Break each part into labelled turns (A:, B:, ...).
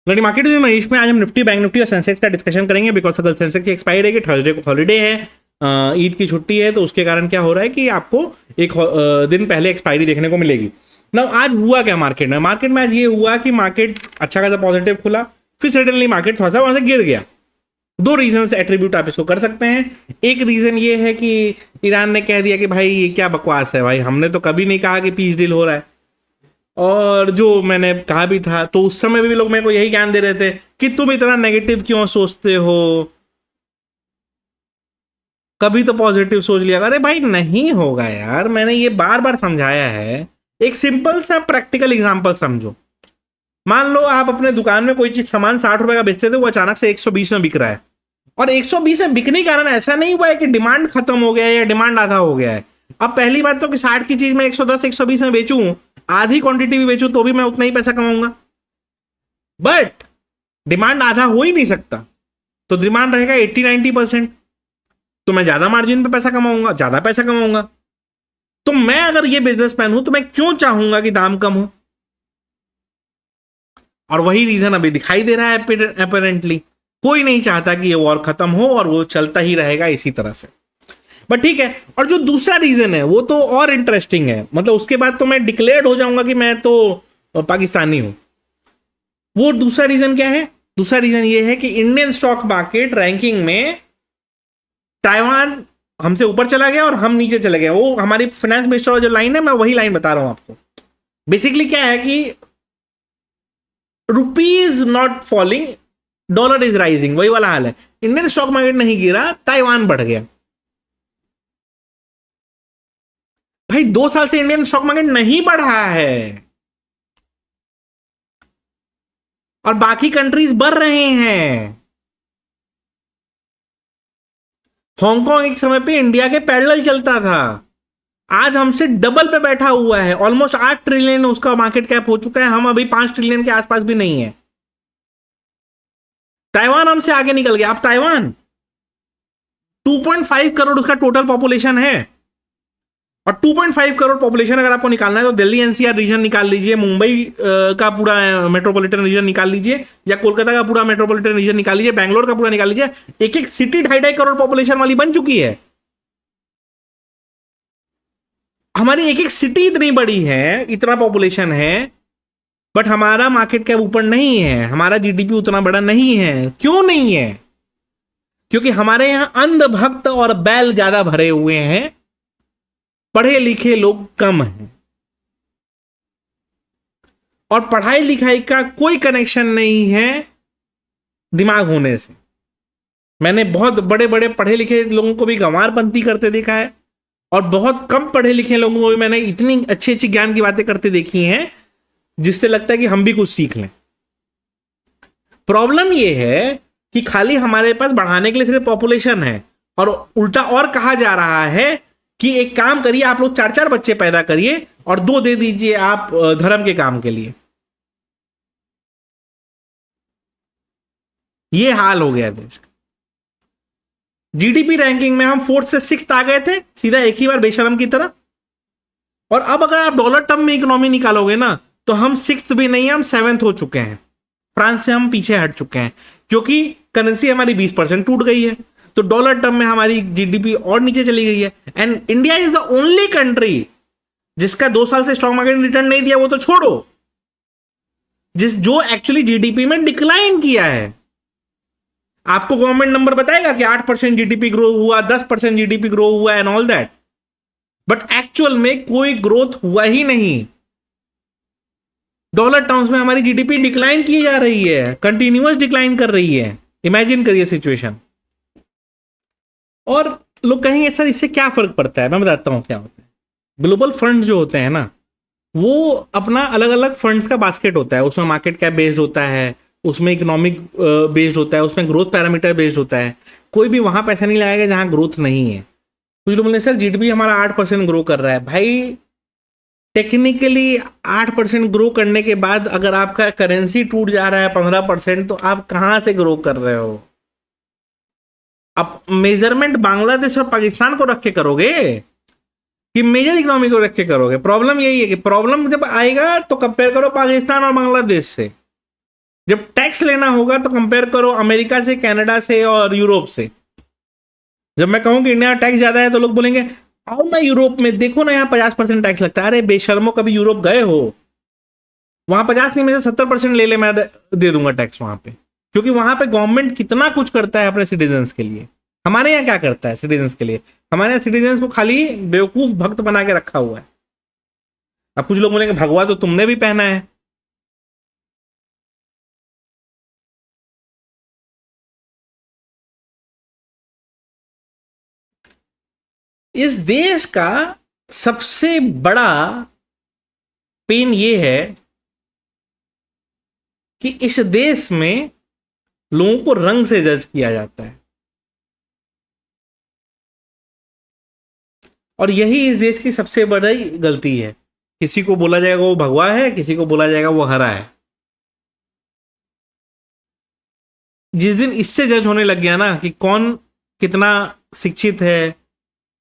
A: लड़ी मार्केट में महेश में आज हम निफ्टी, बैंक निफ्टी और सेंसेक्स का डिस्कशन करेंगे, बिकॉज कल सेंसेक्स की एक्सपायरी है, थर्सडे को हॉलीडे है, ईद की छुट्टी है, तो उसके कारण क्या हो रहा है कि आपको एक दिन पहले एक्सपायरी देखने को मिलेगी ना। आज हुआ क्या मार्केट में? मार्केट में आज ये हुआ कि मार्केट अच्छा खासा पॉजिटिव खुला, फिर सडनली मार्केट थोड़ा सा वहां से गिर गया। दो रीजन से एट्रीब्यूट आप इसको कर सकते हैं। एक रीजन ये है कि ईरान ने कह दिया कि भाई ये क्या बकवास है, भाई हमने तो कभी नहीं कहा कि पीस डील हो रहा है। और जो मैंने कहा भी था, तो उस समय भी लोग मेरे को यही ज्ञान दे रहे थे कि तुम इतना नेगेटिव क्यों सोचते हो, कभी तो पॉजिटिव सोच लिया। अरे भाई नहीं होगा यार, मैंने ये बार बार समझाया है। एक सिंपल सा प्रैक्टिकल एग्जांपल समझो। मान लो आप अपने दुकान में कोई चीज सामान 60 रुपए का बेचते थे, वो अचानक से 120 में बिक रहा है। और 120 में बिकने के कारण ऐसा नहीं हुआ है कि डिमांड खत्म हो गया है या डिमांड आधा हो गया है। अब पहली बात तो कि 60 की चीज में 110 120 में बेचूं, आधी क्वांटिटी भी बेचूं तो भी मैं उतना ही पैसा कमाऊंगा। बट डिमांड आधा हो ही नहीं सकता, तो डिमांड रहेगा 80-90%, तो मैं ज्यादा मार्जिन पे पैसा कमाऊंगा, ज्यादा पैसा कमाऊंगा। तो मैं अगर ये बिजनेसमैन हूं तो मैं क्यों चाहूंगा कि दाम कम हो? और वही रीजन अभी दिखाई दे रहा है अपेरेंटली। कोई नहीं चाहता कि ये वॉर खत्म हो और वो चलता ही रहेगा इसी तरह से। बट ठीक है। और जो दूसरा रीजन है वो तो और इंटरेस्टिंग है, मतलब उसके बाद तो मैं डिक्लेयर्ड हो जाऊंगा कि मैं तो पाकिस्तानी हूं। वो दूसरा रीजन क्या है? दूसरा रीजन ये है कि इंडियन स्टॉक मार्केट रैंकिंग में ताइवान हमसे ऊपर चला गया और हम नीचे चले गए। वो हमारी फाइनेंस मिनिस्टर जो लाइन है, मैं वही लाइन बता रहा हूं आपको। बेसिकली क्या है कि रुपी is not falling, dollar is rising, वही वाला हाल है। इंडियन स्टॉक मार्केट नहीं गिरा, ताइवान बढ़ गया। भाई 2 साल से इंडियन स्टॉक मार्केट नहीं बढ़ा है और बाकी कंट्रीज बढ़ रहे हैं। हांगकांग एक समय पे इंडिया के पैरेलल चलता था, आज हमसे डबल पे बैठा हुआ है। ऑलमोस्ट 8 ट्रिलियन उसका मार्केट कैप हो चुका है, हम अभी 5 ट्रिलियन के आसपास भी नहीं है। ताइवान हमसे आगे निकल गया। अब ताइवान 2.5 करोड़ उसका टोटल पॉपुलेशन है, और 2.5 करोड़ पॉपुलेशन अगर आपको निकालना है तो दिल्ली एनसीआर रीजन निकाल लीजिए, मुंबई का पूरा मेट्रोपॉलिटन रीजन निकाल लीजिए, या कोलकाता का पूरा मेट्रोपॉलिटन रीजन निकाल लीजिए, बैंगलोर का पूरा निकाल लीजिए। एक एक सिटी 2.5 करोड़ पॉपुलेशन वाली बन चुकी है। हमारी एक एक सिटी इतनी बड़ी है, इतना पॉपुलेशन है, बट हमारा मार्केट कैप ऊपर नहीं है, हमारा जीडीपी उतना बड़ा नहीं है। क्यों नहीं है? क्योंकि हमारे यहां अंधभक्त और बैल ज्यादा भरे हुए हैं, पढ़े लिखे लोग कम हैं। और पढ़ाई लिखाई का कोई कनेक्शन नहीं है दिमाग होने से। मैंने बहुत बड़े बड़े पढ़े लिखे लोगों को भी गंवारपंती करते देखा है, और बहुत कम पढ़े लिखे लोगों को भी मैंने इतनी अच्छी अच्छी ज्ञान की बातें करते देखी हैं जिससे लगता है कि हम भी कुछ सीख लें। प्रॉब्लम यह है कि खाली हमारे पास बढ़ाने के लिए सिर्फ पॉपुलेशन है, और उल्टा और कहा जा रहा है कि एक काम करिए, आप लोग 4-4 बच्चे पैदा करिए और 2 दे दीजिए आप धर्म के काम के लिए। ये हाल हो गया देश का। जीडीपी रैंकिंग में हम 4th से 6th आ गए थे सीधा एक ही बार बेशरम की तरह। और अब अगर आप डॉलर टर्म में इकोनॉमी निकालोगे ना, तो हम 6th भी नहीं, हम 7th हो चुके हैं। फ्रांस से हम पीछे हट चुके हैं क्योंकि करेंसी हमारी 20% टूट गई है, तो डॉलर टर्म में हमारी जीडीपी और नीचे चली गई है। And India is the only country जिसका 2 साल से स्टॉक मार्केट ने रिटर्न नहीं दिया, वो तो छोड़ो, जो एक्चुअली जीडीपी में डिक्लाइन किया है। आपको गवर्नमेंट नंबर बताएगा कि 8% जीडीपी ग्रो हुआ, 10% जीडीपी ग्रो हुआ and all that, but actual में कोई ग्रोथ हुआ ही नहीं। डॉलर टर्म्स में हमारी जीडीपी डिक्लाइन की जा रही है, कंटिन्यूअस डिक्लाइन कर रही है। इमेजिन करिए सिचुएशन। और लोग कहेंगे सर इससे क्या फर्क पड़ता है? मैं बताता हूं क्या होता है। ग्लोबल फंड्स जो होते हैं ना, वो अपना अलग अलग फंड्स का बास्केट होता है, उसमें मार्केट कैप बेस्ड होता है, उसमें इकोनॉमिक बेस्ड होता है, उसमें ग्रोथ पैरामीटर बेस्ड होता है। कोई भी वहां पैसा नहीं लगाएगा जहां ग्रोथ नहीं है। कुछ लोग बोले सर जीडीपी हमारा 8% ग्रो कर रहा है। भाई टेक्निकली 8% ग्रो करने के बाद अगर आपका करेंसी टूट जा रहा है 15%, तो आप कहां से ग्रो कर रहे हो? आप मेजरमेंट बांग्लादेश और पाकिस्तान को रख के करोगे कि मेजर इकोनॉमी को रख के करोगे? प्रॉब्लम यही है कि प्रॉब्लम जब आएगा तो कंपेयर करो पाकिस्तान और बांग्लादेश से। जब टैक्स लेना होगा तो कंपेयर करो अमेरिका से, कनाडा से और यूरोप से। जब मैं कहूं कि इंडिया में टैक्स ज्यादा है तो लोग बोलेंगे आओ ना यूरोप में, देखो ना यहाँ 50% टैक्स लगता है। अरे बेशर्मो, कभी यूरोप गए हो? वहां 50 नहीं में से 70% ले ले, मैं दे दूंगा टैक्स वहां पे, क्योंकि वहां पे गवर्नमेंट कितना कुछ करता है अपने सिटीजन्स के लिए। हमारे यहाँ क्या करता है सिटीजन्स के लिए? हमारे यहाँ सिटीजन्स को खाली बेवकूफ भक्त बना के रखा हुआ है। अब कुछ लोग बोलेंगे भगवा तो तुमने भी पहना है। इस देश का सबसे बड़ा पेन ये है कि इस देश में लोगों को रंग से जज किया जाता है, और यही इस देश की सबसे बड़ी गलती है। किसी को बोला जाएगा वो भगवा है, किसी को बोला जाएगा वो हरा है। जिस दिन इससे जज होने लग गया ना कि कौन कितना शिक्षित है,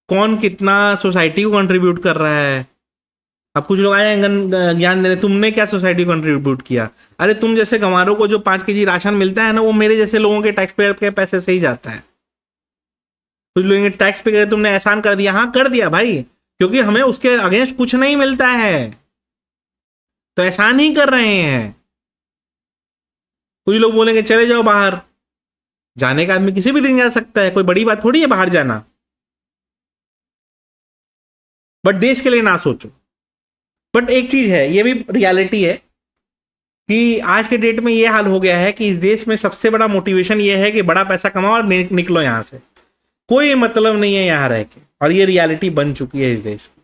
A: कौन कितना सोसाइटी को कंट्रीब्यूट कर रहा है। अब कुछ लोग आए ज्ञान देने, तुमने क्या सोसाइटी को कंट्रीब्यूट किया? अरे तुम जैसे गंवारों को जो 5 केजी राशन मिलता है ना, वो मेरे जैसे लोगों के टैक्स पेयर के पैसे से ही जाता है। कुछ लोग टैक्स पे करे, तुमने एहसान कर दिया। हाँ कर दिया भाई, क्योंकि हमें उसके अगेंस्ट कुछ नहीं मिलता है, तो एहसान ही कर रहे हैं। कुछ लोग बोलेंगे चले जाओ बाहर। जाने का आदमी किसी भी दिन जा सकता है, कोई बड़ी बात थोड़ी है बाहर जाना। बट देश के लिए ना सोचो। बट एक चीज है, ये भी रियलिटी है कि आज के डेट में ये हाल हो गया है कि इस देश में सबसे बड़ा मोटिवेशन ये है कि बड़ा पैसा कमाओ और निकलो यहां से। कोई मतलब नहीं है यहां रह के, और ये रियलिटी बन चुकी है इस देश की।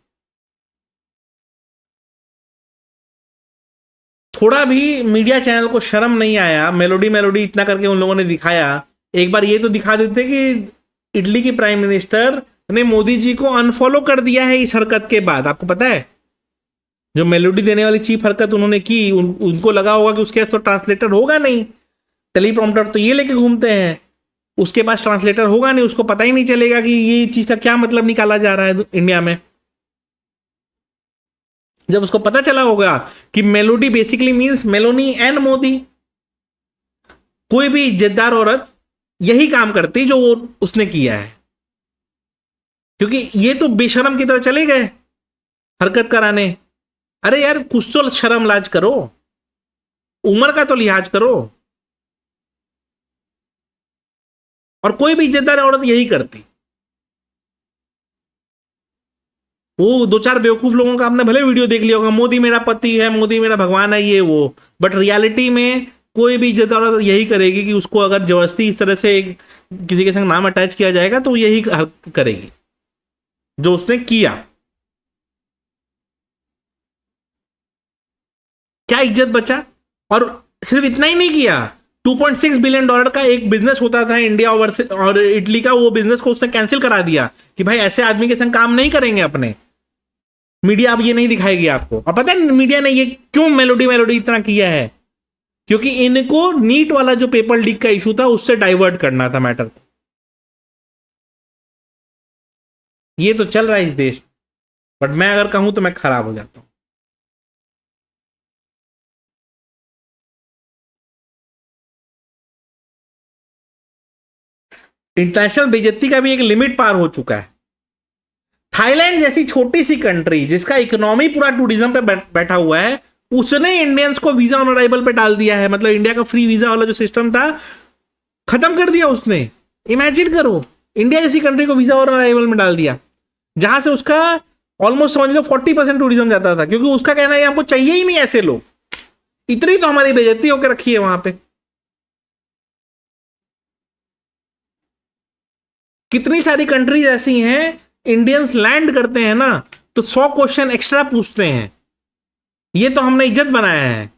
A: थोड़ा भी मीडिया चैनल को शर्म नहीं आया, मेलोडी मेलोडी इतना करके उन लोगों ने दिखाया। एक बार ये तो दिखा देते कि इटली की प्राइम मिनिस्टर ने मोदी जी को अनफॉलो कर दिया है इस हरकत के बाद। आपको पता है, जो मेलोडी देने वाली चीप हरकत उन्होंने की, उनको लगा होगा कि उसके पास तो ट्रांसलेटर होगा नहीं, टेलीप्रॉम्प्टर तो ये लेके घूमते हैं, उसके पास ट्रांसलेटर होगा नहीं, उसको पता ही नहीं चलेगा कि ये चीज का क्या मतलब निकाला जा रहा है इंडिया में। जब उसको पता चला होगा कि melody basically means Meloni and Modi, कोई भी इज्जतदार औरत यही काम करती जो उसने किया है, क्योंकि ये तो बेशरम की तरह चले गए हरकत कराने। अरे यार कुछ तो शर्म लाज करो, उम्र का तो लिहाज करो। और कोई भी इज्जतदार औरत यही करती। वो 2-4 बेवकूफ लोगों का आपने भले वीडियो देख लिया होगा, मोदी मेरा पति है, मोदी मेरा भगवान है, ये वो। बट रियलिटी में कोई भी इज्जतदार औरत यही करेगी कि उसको अगर जबरदस्ती इस तरह से किसी के संग नाम अटैच किया जाएगा तो यही करेगी जो उसने किया। क्या इज्जत बचा? और सिर्फ इतना ही नहीं किया, $2.6 बिलियन का एक बिजनेस होता था इंडिया और इटली का, वो बिजनेस को उसने कैंसिल करा दिया कि भाई ऐसे आदमी के संग काम नहीं करेंगे अपने। मीडिया अब ये नहीं दिखाएगी आपको। और पता है मीडिया ने ये क्यों मेलोडी मेलोडी इतना किया है? क्योंकि इनको नीट वाला जो पेपर लीक का इशू था उससे डाइवर्ट करना था मैटर को। ये तो चल रहा है इस देश, बट मैं अगर कहूं तो मैं खराब हो जाता हूं। इंटरनेशनल बेइज्जती का भी एक लिमिट पार हो चुका है। थाईलैंड जैसी छोटी सी कंट्री जिसका इकोनॉमी पूरा टूरिज्म पे बैठा हुआ है, उसने इंडियंस को वीजा ऑन अराइवल पे डाल दिया है। मतलब इंडिया का फ्री वीजा वाला जो सिस्टम था खत्म कर दिया उसने। इमेजिन करो, इंडिया जैसी कंट्री को वीजा ऑन अराइवल में डाल दिया, जहां से उसका ऑलमोस्ट समझ लो 40% टूरिज्म जाता था, क्योंकि उसका कहना है हमको चाहिए ही नहीं ऐसे लोग। इतनी तो हमारी बेइज्जती होकर रखी है वहां पे। कितनी सारी कंट्रीज ऐसी हैं, इंडियंस लैंड करते हैं ना तो 100 क्वेश्चन एक्स्ट्रा पूछते हैं। ये तो हमने इज्जत बनाया है,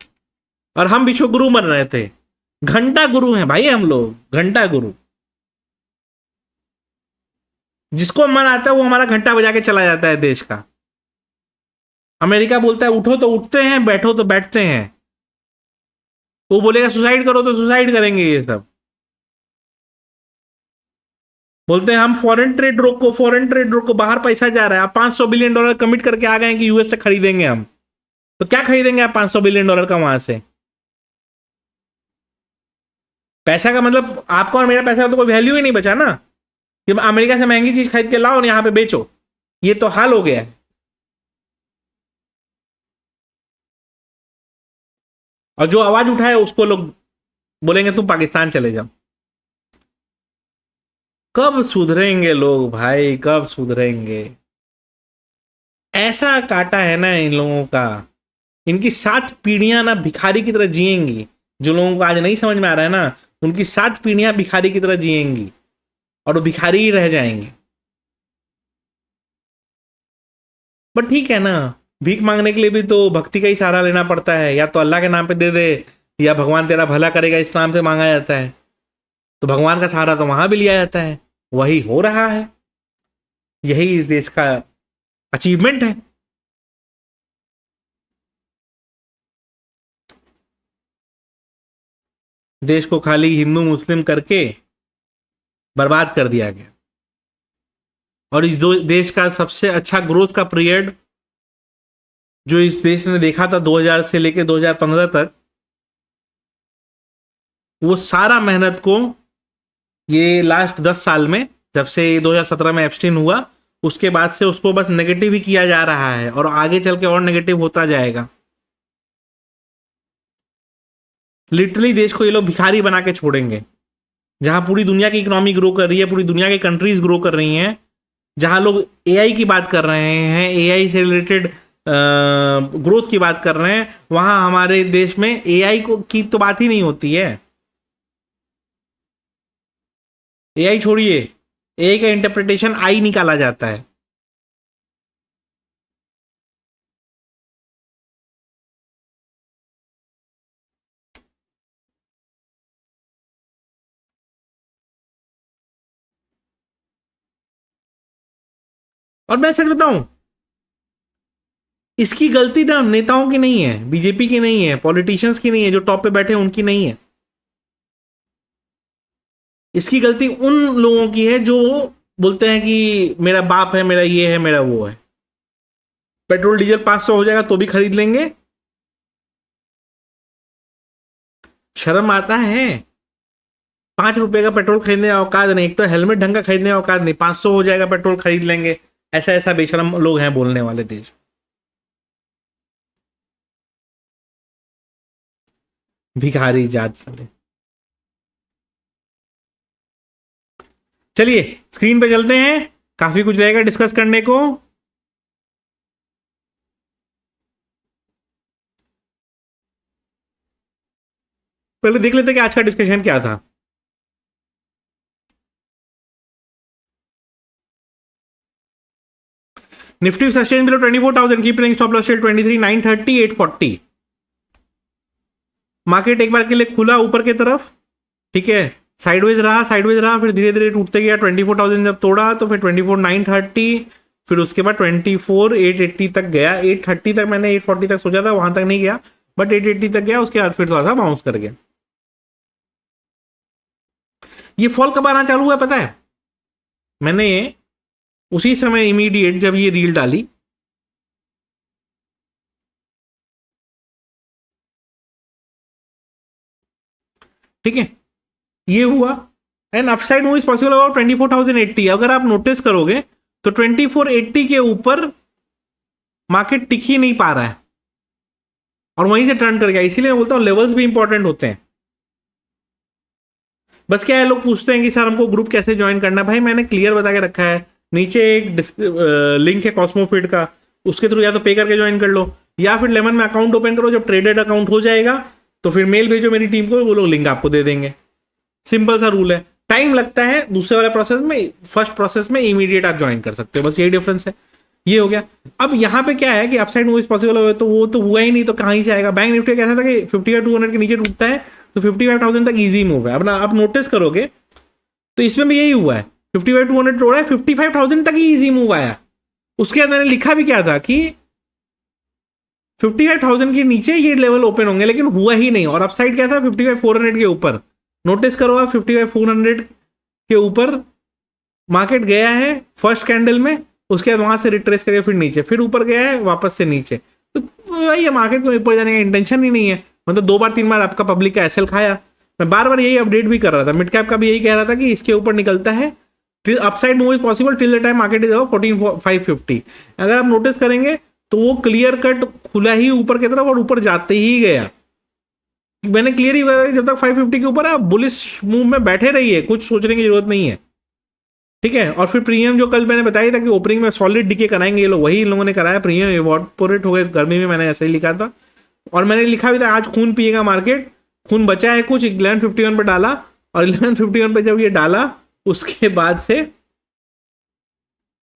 A: और हम विश्व गुरु बन रहे थे। घंटा गुरु हैं भाई हम लोग, घंटा गुरु। जिसको मन आता है वो हमारा घंटा बजा के चला जाता है देश का। अमेरिका बोलता है उठो तो उठते हैं, बैठो तो बैठते हैं। वो बोलेगा सुसाइड करो तो सुसाइड करेंगे। ये सब बोलते हैं हम फॉरेन ट्रेड रोको, फॉरेन ट्रेड रोको, बाहर पैसा जा रहा है। आप $500 बिलियन कमिट करके आ गए कि यूएस से खरीदेंगे हम, तो क्या खरीदेंगे आप $500 बिलियन का वहां से? पैसा का मतलब आपका और मेरा पैसा का तो कोई वैल्यू ही नहीं बचा ना, कि अमेरिका से महंगी चीज खरीद के लाओ और यहाँ पे बेचो, ये तो हाल हो गया है। और जो आवाज उठाए उसको लोग बोलेंगे तुम पाकिस्तान चले जाओ। कब सुधरेंगे लोग भाई, कब सुधरेंगे? ऐसा काटा है ना इन लोगों का, इनकी 7 पीढ़ियां ना भिखारी की तरह जिएंगी। जो लोगों को आज नहीं समझ में आ रहा है ना, उनकी 7 पीढ़ियां भिखारी की तरह जिएंगी और वो भिखारी ही रह जाएंगे। बट ठीक है ना, भीख मांगने के लिए भी तो भक्ति का ही सहारा लेना पड़ता है, या तो अल्लाह के नाम पे दे दे, या भगवान तेरा भला करेगा इस नाम से मांगा जाता है। तो भगवान का सहारा तो वहां भी लिया जाता है, वही हो रहा है। यही इस देश का अचीवमेंट है। देश को खाली हिंदू मुस्लिम करके बर्बाद कर दिया गया। और इस देश का सबसे अच्छा ग्रोथ का पीरियड जो इस देश ने देखा था 2000 से लेकर 2015 तक, वो सारा मेहनत को ये लास्ट 10 साल में, जब से 2017 में एब्स्टीन हुआ, उसके बाद से उसको बस नेगेटिव ही किया जा रहा है और आगे चल के और नेगेटिव होता जाएगा। लिटरली देश को ये लोग भिखारी बना के छोड़ेंगे। जहां पूरी दुनिया की इकोनॉमी ग्रो कर रही है, पूरी दुनिया की कंट्रीज ग्रो कर रही हैं, जहां लोग एआई की बात कर रहे हैं, एआई से रिलेटेड ग्रोथ की बात कर रहे हैं, वहां हमारे देश में एआई को की तो बात ही नहीं होती है। एआई छोड़िए, एआई का इंटरप्रिटेशन आई निकाला जाता है। और मैं सच बताऊं, इसकी गलती ना नेताओं की नहीं है, बीजेपी की नहीं है, पॉलिटिशियंस की नहीं है, जो टॉप पे बैठे हैं उनकी नहीं है। इसकी गलती उन लोगों की है जो बोलते हैं कि मेरा बाप है, मेरा ये है, मेरा वो है। पेट्रोल डीजल 500 हो जाएगा तो भी खरीद लेंगे। शर्म आता है? 5 रुपए का पेट्रोल खरीदने का औकात नहीं, एक तो हेलमेट ढंग का खरीदने का औकात नहीं, 500 हो जाएगा पेट्रोल खरीद लेंगे। ऐसा ऐसा बेशरम लोग हैं बोलने वाले देश। भिखारी जात साले। चलिए स्क्रीन पे चलते हैं, काफी कुछ रहेगा डिस्कस करने को। पहले देख लेते हैं कि आज का डिस्कशन क्या था। Nifty sustain below 24,000, keep playing stop loss 23,930, 840। Market एक बार के लिए खुला ऊपर की तरफ, ठीक है, साइडवेज रहा, फिर धीरे धीरे टूटते गया। 24,000 जब तोड़ा तो फिर 24,930, फिर उसके बाद 24,880 तक गया। 830 तक, मैंने 840 तक सोचा था, वहां तक नहीं गया, बट 880 तक गया। उसके बाद फिर थोड़ा सा बाउंस कर गया। ये फॉल कब आना चालू हुआ पता है? मैंने उसी समय इमीडिएट जब ये रील डाली, ठीक है, ये हुआ and upside move is possible about 24,080। अगर आप नोटिस करोगे तो 2480 के ऊपर मार्केट टिक ही नहीं पा रहा है और वहीं से टर्न कर गया। इसीलिए मैं बोलता हूं लेवल्स भी इंपॉर्टेंट होते हैं। बस क्या है, लोग पूछते हैं कि सर हमको ग्रुप कैसे ज्वाइन करना है। भाई मैंने क्लियर बता के रखा है, नीचे एक लिंक है कॉस्मोफिट का, उसके थ्रू या तो पे करके ज्वाइन कर लो, या फिर लेमन में अकाउंट ओपन करो। जब ट्रेडेड अकाउंट हो जाएगा तो फिर मेल भेजो मेरी टीम को, वो लोग लिंक आपको दे देंगे। सिंपल सा रूल है। टाइम लगता है दूसरे वाले प्रोसेस में, फर्स्ट प्रोसेस में इमीडिएट आप ज्वाइन कर सकते हो, बस यही डिफरेंस है। ये हो गया। अब यहाँ पे क्या है कि अपसाइड मूव इज पॉसिबल हो, तो वो तो हुआ ही नहीं, तो कहाँ से आएगा। बैंक निफ्टी कैसा था कि 55,200 के नीचे टूटता है तो 55,000 तक इजी मूव है। अब ना आप नोटिस करोगे तो इसमें भी यही हुआ है, 55,200 तोड़ा है, 55,000 तक ही इजी मूव आया। उसके बाद मैंने लिखा भी क्या था कि 55,000 के नीचे ये लेवल ओपन होंगे, लेकिन हुआ ही नहीं। और अपसाइड क्या था, 55,400 के ऊपर। नोटिस करो आप, 55,400 के ऊपर मार्केट गया है फर्स्ट कैंडल में, उसके बाद वहां से रिट्रेस करके फिर नीचे, फिर ऊपर गया है, वापस से नीचे। तो वही है, मार्केट को ऊपर जाने का इंटेंशन ही नहीं है। मतलब 2 बार 3 बार आपका पब्लिक का एसएल खाया, मैं बार बार यही अपडेट भी कर रहा था, मिड कैप का भी यही कह रहा था कि इसके ऊपर निकलता है, upside move is possible till the time market is above 14,550। अगर आप नोटिस करेंगे तो वो क्लियर कट खुला ही ऊपर की तरफ और ऊपर जाते ही गया। मैंने क्लियर ही बताया जब तक 550 के ऊपर आप बुलिश मूव में बैठे रहिए, कुछ सोचने की जरूरत नहीं है, ठीक है। और फिर प्रीमियम जो कल मैंने बताया था कि ओपनिंग में सॉलिड डिके कराएंगे ये लोग, वही इन लोगों ने कराया। प्रीमियम इवॉपोरेट हो गए गर्मी में, मैंने ऐसे ही लिखा था और मैंने लिखा भी था आज खून पिएगा मार्केट, खून बचा है कुछ 1151 पे डाला और 1151 पे जब ये डाला उसके बाद से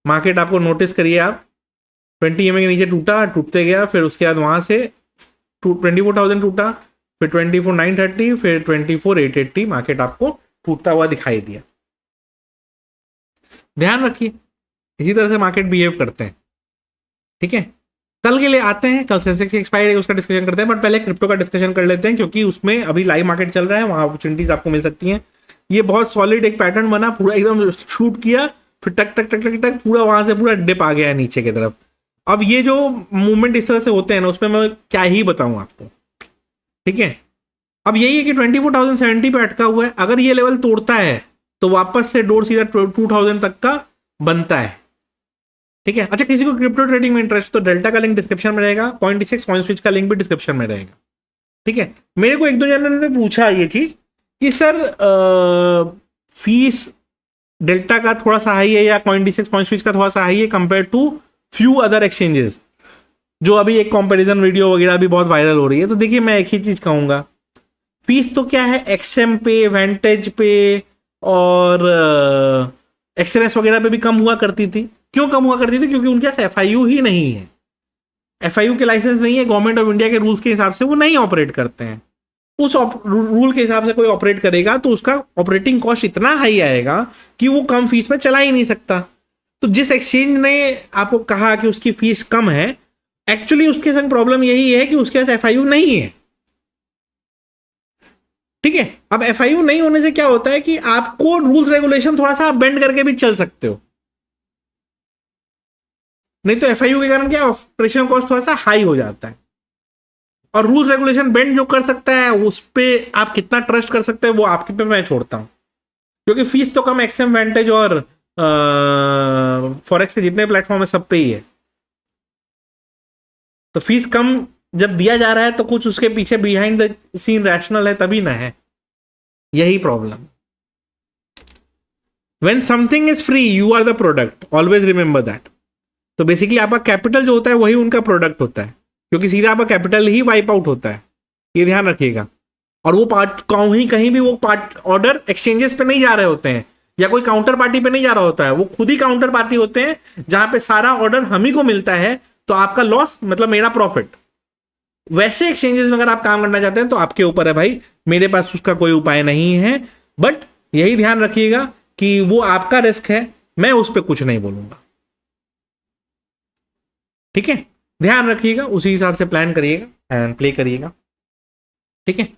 A: मार्केट आपको नोटिस करिए आप 20 EMA के नीचे टूटा, टूटते गया, फिर उसके बाद वहां से 24,000 टूटा, फिर 24,930, फिर 24,880 मार्केट आपको टूटता हुआ दिखाई दिया। ध्यान रखिए इसी तरह से मार्केट बिहेव करते हैं, ठीक है। कल के लिए आते हैं, कल सेंसेक्स एक्सपायरी उसका डिस्कशन करते हैं, बट पहले क्रिप्टो का डिस्कशन कर लेते हैं क्योंकि उसमें अभी लाइव मार्केट चल रहा है, वहां अपॉर्चुनिटीज आपको मिल सकती हैं। ये बहुत सॉलिड एक पैटर्न बना, पूरा एकदम शूट किया, फिर टक टक टक टक टक पूरा वहां से पूरा डिप आ गया नीचे की तरफ। अब ये जो मूवमेंट इस तरह से होते हैं ना, उसमें मैं क्या ही बताऊं आपको, ठीक है। अब यही है कि 24,070 पे अटका हुआ है, अगर ये लेवल तोड़ता है तो वापस से डोर सीधा 2,000 तक का बनता है, ठीक है। अच्छा, किसी को क्रिप्टो ट्रेडिंग में इंटरेस्ट तो डेल्टा का लिंक डिस्क्रिप्शन में रहेगा, CoinDesk CoinSwitch का लिंक भी डिस्क्रिप्शन में रहेगा, ठीक है। मेरे को एक दो जनों ने पूछा ये चीज कि सर फीस डेल्टा का थोड़ा सा हाई है या CoinDesk CoinSwitch का थोड़ा सा हाई है compare to few other exchanges, जो अभी एक कंपैरिजन वीडियो वगैरह भी बहुत वायरल हो रही है। तो देखिए मैं एक ही चीज कहूंगा, फीस तो क्या है, एक्सएम पे, वेंटेज पे और एक्सएनएस वगैरह पे भी कम हुआ करती थी। क्यों कम हुआ करती थी? क्योंकि उनके पास एफआईयू ही नहीं है, एफआईयू के लाइसेंस नहीं है, गवर्नमेंट ऑफ इंडिया के रूल्स के हिसाब से वो नहीं ऑपरेट करते हैं। उस रूल के हिसाब से कोई ऑपरेट करेगा तो उसका ऑपरेटिंग कॉस्ट इतना हाई आएगा कि वो कम फीस में चला ही नहीं सकता। तो जिस एक्सचेंज ने आपको कहा कि उसकी फीस कम है, एक्चुअली उसके संग प्रॉब्लम यही है कि उसके पास एफआईयू नहीं है, ठीक है। अब एफआईयू नहीं होने से क्या होता है कि आपको रूल्स रेगुलेशन थोड़ा सा बेंड करके भी चल सकते हो, नहीं तो एफआईयू के कारण क्या ऑपरेशन कॉस्ट थोड़ा सा हाई हो जाता है। और रूल्स रेगुलेशन बेंड जो कर सकता है उस पर आप कितना ट्रस्ट कर सकते हैं वो आपके पे मैं छोड़ता हूं, क्योंकि फीस तो कम एक्सएम, वेंटेज और फॉरेक्स के जितने प्लेटफॉर्म है सब पे ही है। तो फीस कम जब दिया जा रहा है तो कुछ उसके पीछे बिहाइंड द सीन रैशनल है तभी ना है, यही problem. When something is free you are the product, always remember that. तो बेसिकली आपका कैपिटल जो होता है वही उनका प्रोडक्ट होता है, क्योंकि सीधा आपका कैपिटल ही वाइप आउट होता है, ये ध्यान रखिएगा। और वो पार्ट कहीं भी वो पार्ट ऑर्डर एक्सचेंजेस पे नहीं जा रहे होते हैं या कोई काउंटर पार्टी पे नहीं जा रहा होता है, वो खुद ही काउंटर पार्टी होते हैं जहां पे सारा ऑर्डर हम ही को मिलता है, तो आपका लॉस मतलब मेरा प्रॉफिट। वैसे एक्सचेंजेस में अगर आप काम करना चाहते हैं तो आपके ऊपर है भाई, मेरे पास उसका कोई उपाय नहीं है। बट यही ध्यान रखिएगा कि वो आपका रिस्क है, मैं उस पर कुछ नहीं बोलूंगा, ठीक है। ध्यान रखिएगा, उसी हिसाब से प्लान करिएगा एंड प्ले करिएगा, ठीक है।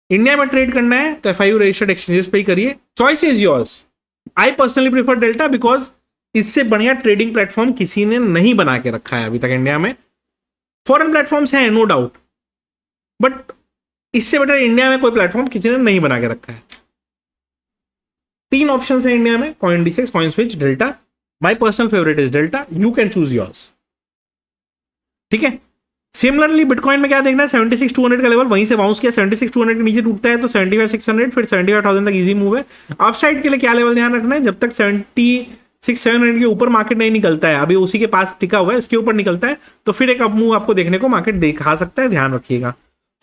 A: इंडिया में ट्रेड करना है तो एफआईयू रजिस्टर्ड एक्सचेंजेस पे ही करिए, choice is yours. I personally prefer delta because इससे बढ़िया ट्रेडिंग प्लेटफॉर्म किसी ने नहीं बना के रखा है अभी तक इंडिया में। फॉरेन प्लेटफॉर्म्स हैं नो डाउट, बट इससे बेटर इंडिया में कोई प्लेटफॉर्म किसी ने नहीं बना के रखा है। 3 ऑप्शंस हैं इंडिया में, CoinDesk CoinSwitch delta. My personal favourite is delta, you can choose yours, ठीक है। सिमिलरली बिटकॉइन में क्या देखना है, 76,200 का लेवल वहीं से बाउंस किया, 76,200 के नीचे टूटता है तो 75,600, फिर 75,000 तक इजी मूव है। अपसाइड के लिए क्या लेवल ध्यान रखना है, जब तक 76,700 के ऊपर मार्केट नहीं निकलता है, अभी उसी के पास टिका हुआ है, इसके ऊपर निकलता है तो फिर एक अप मूव आपको देखने को मार्केट दिखा सकता है, ध्यान रखिएगा।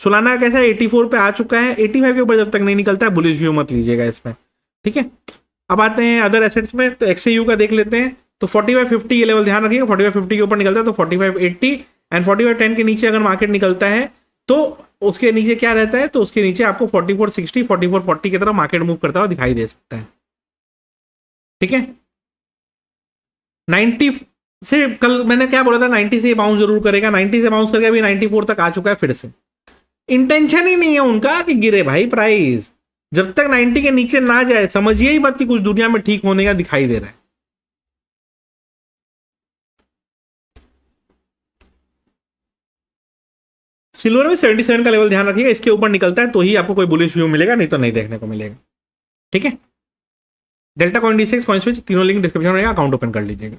A: सोलाना कैसा है, 84 पे आ चुका है, 85 के ऊपर जब तक नहीं निकलता है बुलिश व्यू मत लीजिएगा इसमें, ठीक है। अब आते हैं अदर एसेट्स में, तो XAU का देख लेते हैं। तो 4550 ये लेवल ध्यान रखिएगा, 4550 के ऊपर निकलता है तो 4580 एंड 4510 के नीचे अगर मार्केट निकलता है तो उसके नीचे क्या रहता है, तो उसके नीचे आपको 4460 4440 की तरफ मार्केट मूव करता हुआ दिखाई दे सकता है, ठीक है। 90 से कल मैंने क्या बोला था, 90 से बाउंस जरूर करेगा, 90 से बाउंस करके अभी 94 तक आ चुका है फिर से। इंटेंशन ही नहीं है उनका कि गिरे भाई प्राइस, जब तक 90 के नीचे ना जाए समझिए ही मत कि कुछ दुनिया में ठीक होने का दिखाई दे रहा है। सिल्वर में 77 का लेवल ध्यान रखिएगा, इसके ऊपर निकलता है तो ही आपको कोई बुलिश व्यू मिलेगा, नहीं तो नहीं देखने को मिलेगा। ठीक है, delta coin D6 coin switch तीनों लिंक डिस्क्रिप्शन में, अकाउंट ओपन कर लीजिएगा।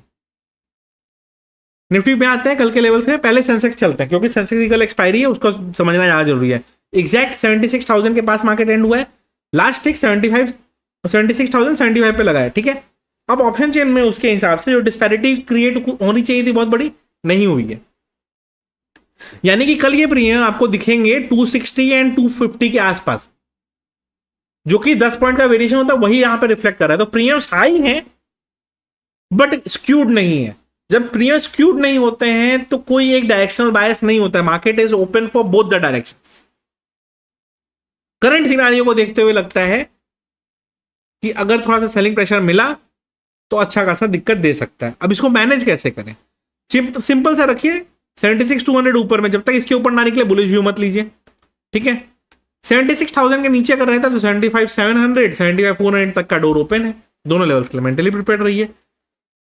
A: निफ्टी पे आते हैं कल के लेवल से, पहले सेंसेक्स चलते हैं क्योंकि सेंसेक्स की कल एक्सपायरी है, उसको समझना ज़्यादा जरूरी है। एग्जैक्ट 76,000 के पास मार्केट एंड हुआ है, लास्ट टिक 76,075 पे लगा है। ठीक है, अब ऑप्शन चेन में उसके हिसाब से जो डिस्पैरिटी क्रिएट होनी चाहिए थी बहुत बड़ी, नहीं हुई है। यानी कि कल ये प्रीमियम आपको दिखेंगे 260 एंड 250 के आसपास, जो कि 10 पॉइंट का वेरिएशन होता है, वही यहां पे रिफ्लेक्ट कर रहा है। तो प्रीमियम्स हाई है बट स्क्यूड नहीं है। जब प्रीमियम स्क्यूड नहीं होते हैं तो कोई एक डायरेक्शनल बायस नहीं होता है, market is open for both the direction. Current scenario को देखते हुए लगता है कि अगर थोड़ा सा सेलिंग प्रेशर मिला तो अच्छा खासा दिक्कत दे सकता है। अब इसको मैनेज कैसे करें, सिंपल सा रखिए, 76,200 ऊपर में, जब तक इसके ऊपर ना निकले बुलिश व्यू मत लीजिए। ठीक है, 76,000 के नीचे अगर रहता तो 75,700 75,400 तक का डोर ओपन है, दोनों लेवल्स के लिए मेंटली प्रिपेयर रहिए।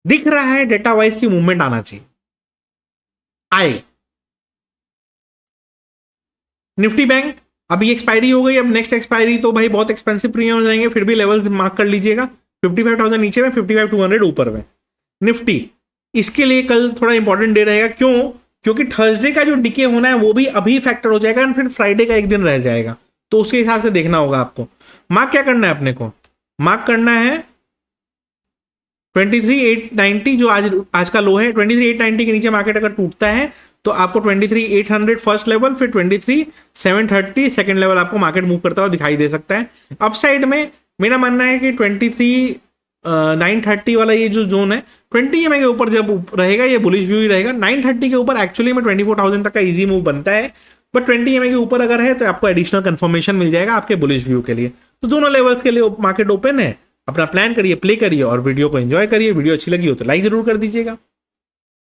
A: दिख रहा है डेटा वाइज की मूवमेंट आना चाहिए, आए। निफ्टी बैंक अभी एक्सपायरी हो गई, अब नेक्स्ट एक्सपायरी तो भाई बहुत एक्सपेंसिव प्रीमियम रहेंगे, फिर भी लेवल्स मार्क कर लीजिएगा, 55,000 नीचे में, 55,200 ऊपर में। निफ्टी इसके लिए कल थोड़ा इंपॉर्टेंट डे रहेगा, क्यों? क्योंकि थर्सडे का जो डिके होना है वो भी अभी फैक्टर हो जाएगा और फिर फ्राइडे का एक दिन रह जाएगा, तो उसके हिसाब से देखना होगा आपको। मार्क क्या करना है अपने को, मार्क करना है 23,890 जो आज का लो है। 23,890 के नीचे मार्केट अगर टूटता है तो आपको 23,800 फर्स्ट लेवल, फिर 23,730 सेकंड लेवल आपको मार्केट मूव करता हुआ दिखाई दे सकता है। अपसाइड में मेरा मानना है कि 23,930 वाला ये जो जोन है 20 EMA के ऊपर जब रहेगा ये बुलिश व्यू ही रहेगा। 930 के ऊपर एक्चुअली में 24,000 तक का इजी मूव बनता है, बट 20 EMA के ऊपर अगर है तो आपको एडिशनल कंफर्मेशन मिल जाएगा आपके बुलिश व्यू के लिए। तो दोनों लेवल्स के लिए मार्केट ओपन है, अपना प्लान करिए, प्ले करिए और वीडियो को एंजॉय करिए। वीडियो अच्छी लगी हो तो लाइक जरूर कर दीजिएगा।